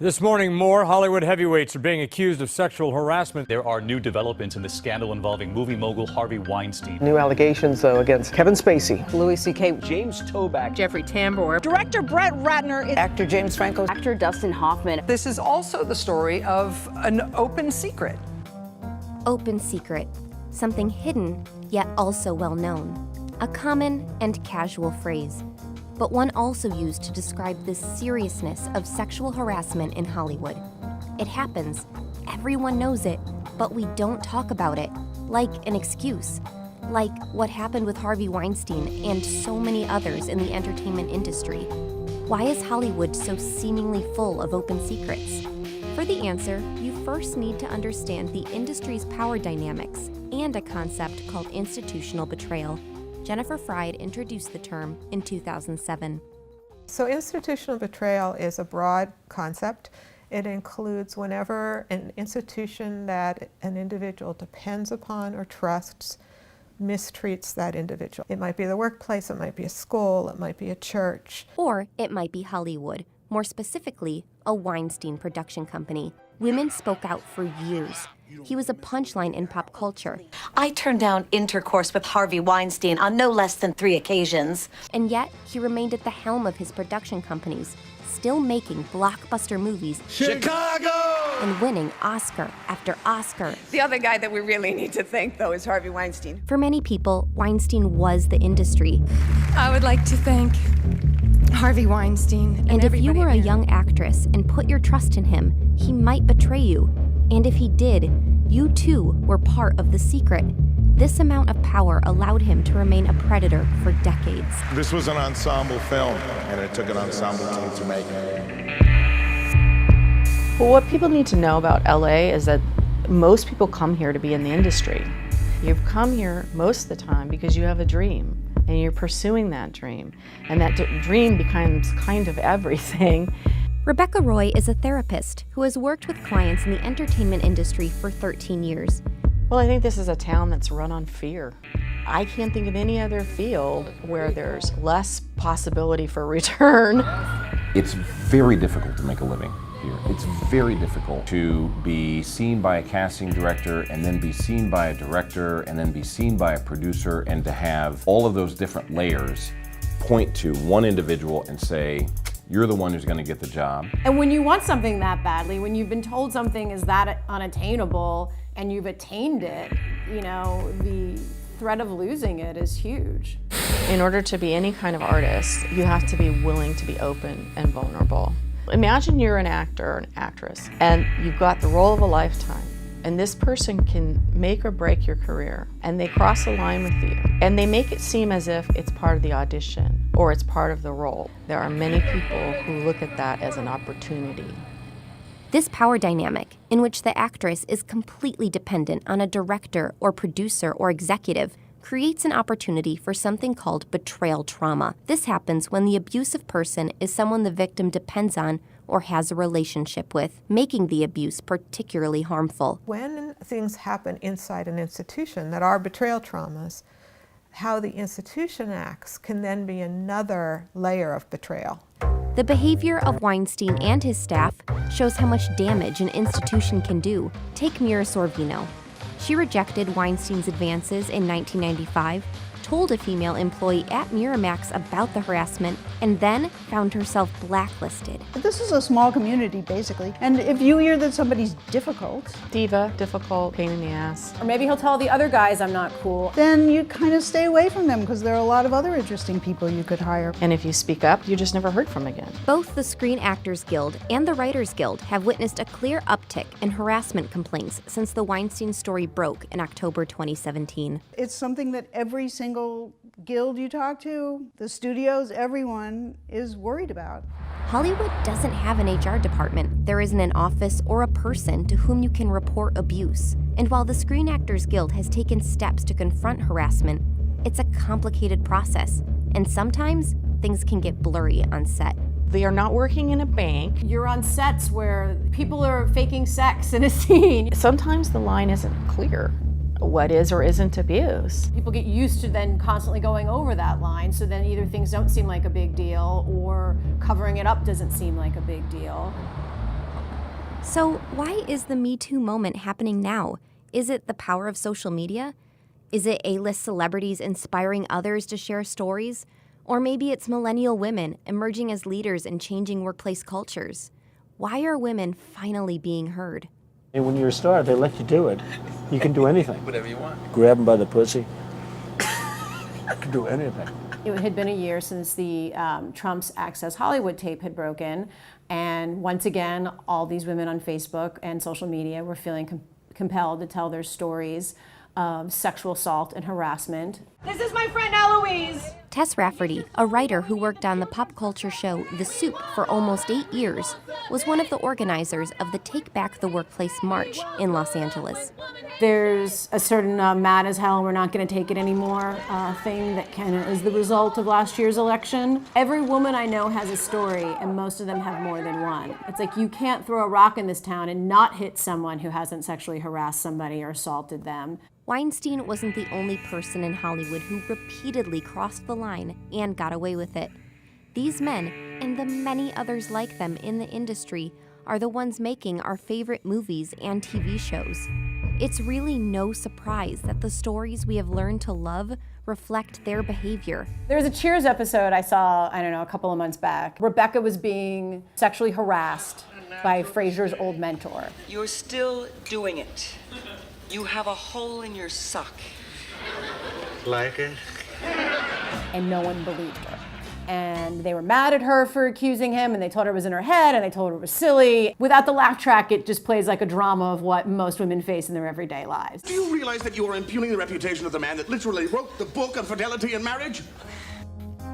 This morning, more Hollywood heavyweights are being accused of sexual harassment. There are new developments in the scandal involving movie mogul Harvey Weinstein. New allegations, against Kevin Spacey, Louis C.K., James Toback, Jeffrey Tambor, director Brett Ratner, actor James Franco, actor Dustin Hoffman. This is also the story of an open secret. Open secret, something hidden yet also well known. A common and casual phrase, but one also used to describe the seriousness of sexual harassment in Hollywood. It happens, everyone knows it, but we don't talk about it, like an excuse. Like what happened with Harvey Weinstein and so many others in the entertainment industry. Why is Hollywood so seemingly full of open secrets? For the answer, you first need to understand the industry's power dynamics and a concept called institutional betrayal. Jennifer Fried introduced the term in 2007. So institutional betrayal is a broad concept. It includes whenever an institution that an individual depends upon or trusts mistreats that individual. It might be the workplace, it might be a school, it might be a church. Or it might be Hollywood, more specifically, a Weinstein production company. Women spoke out for years. He was a punchline in pop culture. I turned down intercourse with Harvey Weinstein on no less than 3 occasions. And yet, he remained at the helm of his production companies, still making blockbuster movies. Chicago! And winning Oscar after Oscar. The other guy that we really need to thank, though, is Harvey Weinstein. For many people, Weinstein was the industry. I would like to thank Harvey Weinstein. And if you were a young actress and put your trust in him, he might betray you. And if he did, you too were part of the secret. This amount of power allowed him to remain a predator for decades. This was an ensemble film, and it took an ensemble team to make it. Well, what people need to know about LA is that most people come here to be in the industry. You've come here most of the time because you have a dream, and you're pursuing that dream. And that dream becomes kind of everything. Rebecca Roy is a therapist who has worked with clients in the entertainment industry for 13 years. Well, I think this is a town that's run on fear. I can't think of any other field where there's less possibility for return. It's very difficult to make a living here. It's very difficult to be seen by a casting director and then be seen by a director and then be seen by a producer, and to have all of those different layers point to one individual and say, you're the one who's going to get the job. And when you want something that badly, when you've been told something is that unattainable and you've attained it, you know, the threat of losing it is huge. In order to be any kind of artist, you have to be willing to be open and vulnerable. Imagine you're an actor or an actress and you've got the role of a lifetime, and this person can make or break your career, and they cross a line with you, and they make it seem as if it's part of the audition or it's part of the role. There are many people who look at that as an opportunity. This power dynamic, in which the actress is completely dependent on a director or producer or executive, creates an opportunity for something called betrayal trauma. This happens when the abusive person is someone the victim depends on or has a relationship with, making the abuse particularly harmful. When things happen inside an institution that are betrayal traumas, how the institution acts can then be another layer of betrayal. The behavior of Weinstein and his staff shows how much damage an institution can do. Take Mira Sorvino. She rejected Weinstein's advances in 1995, told a female employee at Miramax about the harassment, and then found herself blacklisted. This is a small community, basically, and if you hear that somebody's difficult, Diva, difficult, pain in the ass, or maybe he'll tell the other guys I'm not cool, then you kind of stay away from them because there are a lot of other interesting people you could hire. and if you speak up, you're just never heard from again. Both the Screen Actors Guild and the Writers Guild have witnessed a clear uptick in harassment complaints since the Weinstein story broke in October 2017. It's something that every single guild you talk to, the studios, everyone is worried about. Hollywood doesn't have an HR department. There isn't an office or a person to whom you can report abuse. And while the Screen Actors Guild has taken steps to confront harassment, it's a complicated process. And sometimes things can get blurry on set. They are not working in a bank. You're on sets where people are faking sex in a scene. Sometimes the line isn't clear. What is or isn't abuse? People get used to then constantly going over that line, so then either things don't seem like a big deal or covering it up doesn't seem like a big deal. So why is the Me Too moment happening now? Is it the power of social media? Is it A-list celebrities inspiring others to share stories? Or maybe it's millennial women emerging as leaders and changing workplace cultures. Why are women finally being heard? And when you're a star, they let you do it. You can do anything. Whatever you want. Grab them by the pussy. You can do anything. It had been a year since the Trump's Access Hollywood tape had broken, and once again, all these women on Facebook and social media were feeling compelled to tell their stories of sexual assault and harassment. This is my friend Eloise. Tess Rafferty, a writer who worked on the pop culture show The Soup for almost 8 years, was one of the organizers of the Take Back the Workplace March in Los Angeles. There's a certain mad as hell, we're not going to take it anymore thing that kind of is the result of last year's election. Every woman I know has a story, and most of them have more than one. It's like you can't throw a rock in this town and not hit someone who hasn't sexually harassed somebody or assaulted them. Weinstein wasn't the only person in Hollywood who repeatedly crossed the line and got away with it. These men, and the many others like them in the industry, are the ones making our favorite movies and TV shows. It's really no surprise that the stories we have learned to love reflect their behavior. There was a Cheers episode I saw, I don't know, a couple of months back. Rebecca was being sexually harassed by Frasier's old mentor. You're still doing it. You have a hole in your sock. Like it? And no one believed her. And they were mad at her for accusing him, and they told her it was in her head, and they told her it was silly. Without the laugh track, it just plays like a drama of what most women face in their everyday lives. Do you realize that you are impugning the reputation of the man that literally wrote the book on fidelity and marriage?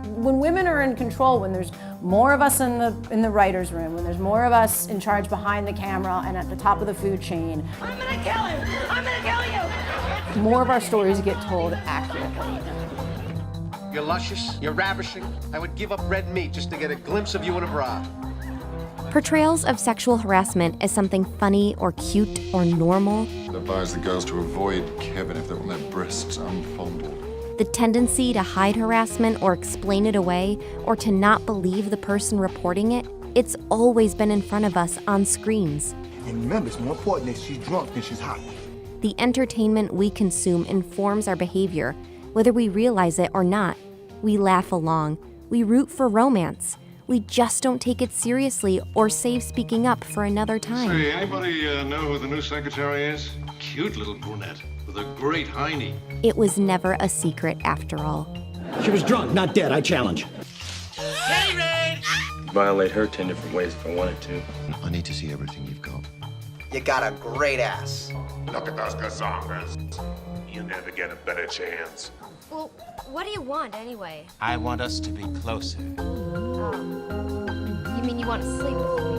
When women are in control, when there's more of us in the writer's room, when there's more of us in charge behind the camera and at the top of the food chain, I'm gonna kill him! I'm gonna kill you! more of our stories get told accurately. You're luscious, you're ravishing. I would give up red meat just to get a glimpse of you in a bra. Portrayals of sexual harassment as something funny or cute or normal. It advised the girls to avoid Kevin if they want their breasts unfondled. The tendency to hide harassment or explain it away or to not believe the person reporting it, it's always been in front of us on screens. And remember, it's more important that she's drunk than she's hot. The entertainment we consume informs our behavior, whether we realize it or not. We laugh along. We root for romance. We just don't take it seriously or save speaking up for another time. Say, anybody know who the new secretary is? Cute little brunette with a great hiney. It was never a secret after all. She was drunk, not dead, I challenge. Violate her 10 different ways if I wanted to. I need to see everything you've got. You got a great ass. Look at those gazongas. You never get a better chance. Well, what do you want anyway? I want us to be closer. You mean you want to sleep with me?